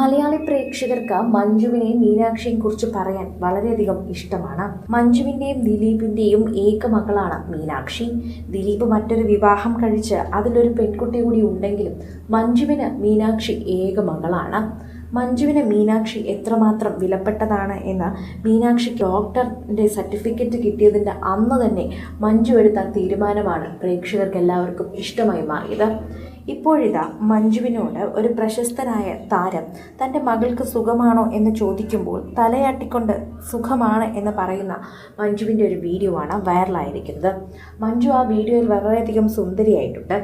മലയാളി പ്രേക്ഷകർക്ക് മഞ്ജുവിനെയും മീനാക്ഷിയെയും കുറിച്ച് പറയാൻ വളരെയധികം ഇഷ്ടമാണ്. മഞ്ജുവിന്റെയും ദിലീപിന്റെയും ഏക മകളാണ് മീനാക്ഷി. ദിലീപ് മറ്റൊരു വിവാഹം കഴിച്ച് അതിലൊരു പെൺകുട്ടി കൂടി ഉണ്ടെങ്കിലും മഞ്ജുവിന് മീനാക്ഷി ഏക മകളാണ്. മഞ്ജുവിന് മീനാക്ഷി എത്രമാത്രം വിലപ്പെട്ടതാണ് എന്ന് മീനാക്ഷി ഡോക്ടറിന്റെ സർട്ടിഫിക്കറ്റ് കിട്ടിയതിൻ്റെ അന്ന് തന്നെ മഞ്ജു എടുത്ത തീരുമാനമാണ് പ്രേക്ഷകർക്ക് എല്ലാവർക്കും ഇഷ്ടമായി മാറിയത്. ഇപ്പോഴിതാ മഞ്ജുവിനോട് ഒരു പ്രശസ്തനായ താരം തൻ്റെ മകൾക്ക് സുഖമാണോ എന്ന് ചോദിക്കുമ്പോൾ തലയാട്ടിക്കൊണ്ട് സുഖമാണ് എന്ന് പറയുന്ന മഞ്ജുവിൻ്റെ ഒരു വീഡിയോ ആണ് വൈറലായിരിക്കുന്നത്. മഞ്ജു ആ വീഡിയോയിൽ വളരെയധികം സുന്ദരിയായിട്ടുണ്ട്.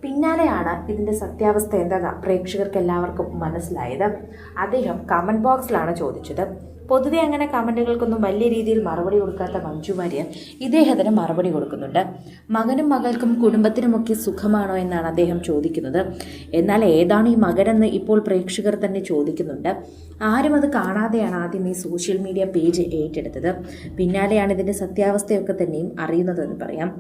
പിന്നാലെയാണ് ഇതിൻ്റെ സത്യാവസ്ഥ എന്താണെന്ന് പ്രേക്ഷകർക്ക് എല്ലാവർക്കും മനസ്സിലായത്. അദ്ദേഹം കമൻറ്റ് ബോക്സിലാണ് ചോദിച്ചത്. പൊതുവെ അങ്ങനെ കമൻറ്റുകൾക്കൊന്നും വലിയ രീതിയിൽ മറുപടി കൊടുക്കാത്ത മഞ്ജു വാര്യർ ഇദ്ദേഹത്തിന് മറുപടി കൊടുക്കുന്നുണ്ട്. മകനും മകൾക്കും കുടുംബത്തിനുമൊക്കെ സുഖമാണോ എന്നാണ് അദ്ദേഹം ചോദിക്കുന്നത്. എന്നാൽ ഏതാണ് ഈ മകനെന്ന് ഇപ്പോൾ പ്രേക്ഷകർ തന്നെ ചോദിക്കുന്നുണ്ട്. ആരും അത് കാണാതെയാണ് ആദ്യം ഈ സോഷ്യൽ മീഡിയ പേജ് ഏറ്റെടുത്തത്. പിന്നാലെയാണ് ഇതിൻ്റെ സത്യാവസ്ഥയൊക്കെ തന്നെയും അറിയുന്നതെന്ന് പറയാം.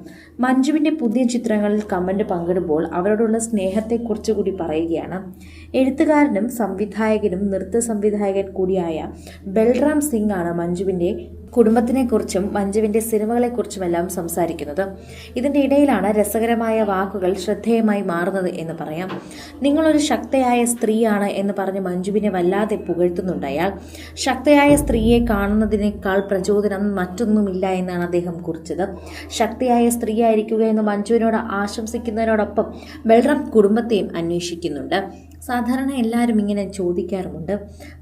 മഞ്ജുവിൻ്റെ പുതിയ ചിത്രങ്ങളിൽ കമൻറ്റ് പങ്കിടുമ്പോൾ അവരോടുള്ള സ്നേഹത്തെക്കുറിച്ച് കൂടി പറയുകയാണ്. എഴുത്തുകാരനും സംവിധായകനും നൃത്ത സംവിധായകൻ കൂടിയായ ബൽറാം സിംഗ് ആണ് മഞ്ജുവിൻ്റെ കുടുംബത്തിനെക്കുറിച്ചും മഞ്ജുവിൻ്റെ സിനിമകളെക്കുറിച്ചുമെല്ലാം സംസാരിക്കുന്നത്. ഇതിൻ്റെ ഇടയിലാണ് രസകരമായ വാക്കുകൾ ശ്രദ്ധേയമായി മാറുന്നത് എന്ന് പറയാം. നിങ്ങളൊരു ശക്തയായ സ്ത്രീയാണ് എന്ന് പറഞ്ഞ് മഞ്ജുവിനെ വല്ലാതെ പുകഴ്ത്തുന്നുണ്ട് അയാൾ. ശക്തയായ സ്ത്രീയെ കാണുന്നതിനേക്കാൾ പ്രചോദനം മറ്റൊന്നുമില്ല എന്നാണ് അദ്ദേഹം കുറിച്ചത്. ശക്തിയായ സ്ത്രീയായിരിക്കുക എന്ന് മഞ്ജുവിനോട് ആശംസിക്കുന്നതിനോടൊപ്പം ബൽറാം കുടുംബത്തെയും അന്വേഷിക്കുന്നുണ്ട്. സാധാരണ എല്ലാവരും ഇങ്ങനെ ചോദിക്കാറുമുണ്ട്,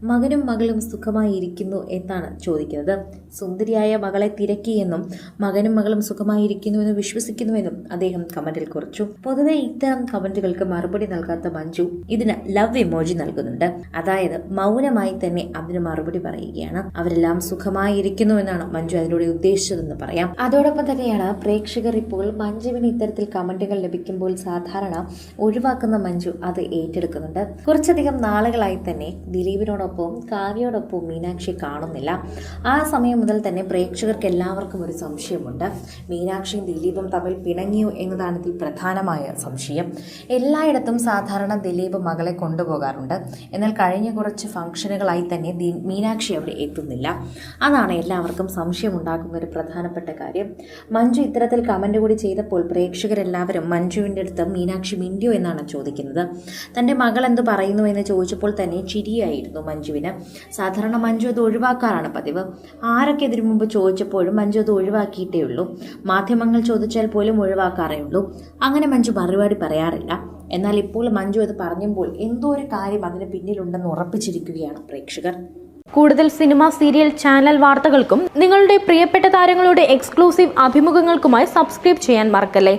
മകനും മകളും സുഖമായി ഇരിക്കുന്നു എന്നാണ് ചോദിക്കുന്നത്. സുന്ദരിയായ മകളെ തിരക്കിയെന്നും മകനും മകളും സുഖമായിരിക്കുന്നുവെന്ന് വിശ്വസിക്കുന്നുവെന്നും അദ്ദേഹം കമന്റിൽ കുറിച്ചു. പൊതുവെ ഇത്തരം കമന്റുകൾക്ക് മറുപടി നൽകാത്ത മഞ്ജു ഇതിന് ലവ് ഇമോജി നൽകുന്നുണ്ട്. അതായത് മൗനമായി തന്നെ അതിന് മറുപടി പറയുകയാണ്. അവരെല്ലാം സുഖമായി ഇരിക്കുന്നുവെന്നാണ് മഞ്ജു അതിലൂടെ ഉദ്ദേശിച്ചതെന്ന് പറയാം. അതോടൊപ്പം തന്നെയാണ് പ്രേക്ഷകർ ഇപ്പോൾ മഞ്ജുവിന് ഇത്തരത്തിൽ കമന്റുകൾ ലഭിക്കുമ്പോൾ സാധാരണ ഒഴിവാക്കുന്ന മഞ്ജു അത് ഏറ്റെടുക്കുന്നുണ്ട്. കുറച്ചധികം നാളുകളായി തന്നെ ദിലീപിനോടൊപ്പം കാവ്യയോടൊപ്പം മീനാക്ഷി കാണുന്നില്ല. ആ സമയം മുതൽ തന്നെ പ്രേക്ഷകർക്ക് എല്ലാവർക്കും ഒരു സംശയമുണ്ട്. മീനാക്ഷിയും ദിലീപും തമ്മിൽ പിണങ്ങിയോ എന്നതാണ് ഇതിൽ പ്രധാനമായ സംശയം. എല്ലായിടത്തും സാധാരണ ദിലീപ് മകളെ കൊണ്ടുപോകാറുണ്ട്. എന്നാൽ കഴിഞ്ഞ കുറച്ച് ഫംഗ്ഷനുകളായി തന്നെ മീനാക്ഷി അവിടെ എത്തുന്നില്ല. അതാണ് എല്ലാവർക്കും സംശയമുണ്ടാക്കുന്ന ഒരു പ്രധാനപ്പെട്ട കാര്യം. മഞ്ജു ഇത്തരത്തിൽ കമന്റ് കൂടി ചെയ്തപ്പോൾ പ്രേക്ഷകരെല്ലാവരും മഞ്ജുവിൻ്റെ അടുത്ത് മീനാക്ഷി മിണ്ടിയോ എന്നാണ് ചോദിക്കുന്നത്. തൻ്റെ മകൾ എന്ത് പറയുന്നു എന്ന് ചോദിച്ചപ്പോൾ തന്നെ ചിരിയായിരുന്നു മഞ്ജുവിന്. സാധാരണ മഞ്ജു അത് ഒഴിവാക്കാറാണ് പതിവ്. ആരൊക്കെ ഇതിനു മുമ്പ് ചോദിച്ചപ്പോഴും മഞ്ജു അത് ഒഴിവാക്കിയിട്ടേ ഉള്ളൂ. മാധ്യമങ്ങൾ ചോദിച്ചാൽ പോലും ഒഴിവാക്കാറേ ഉള്ളൂ. അങ്ങനെ മഞ്ജു മറുപടി പറയാറില്ല. എന്നാൽ ഇപ്പോൾ മഞ്ജു അത് പറഞ്ഞപ്പോൾ എന്തോ ഒരു കാര്യം അതിന് പിന്നിലുണ്ടെന്ന് ഉറപ്പിച്ചിരിക്കുകയാണ് പ്രേക്ഷകർ. കൂടുതൽ സിനിമ, സീരിയൽ, ചാനൽ വാർത്തകൾക്കും നിങ്ങളുടെ പ്രിയപ്പെട്ട താരങ്ങളുടെ എക്സ്ക്ലൂസീവ് അഭിമുഖങ്ങൾക്കുമായി സബ്സ്ക്രൈബ് ചെയ്യാൻ മറക്കല്ലേ.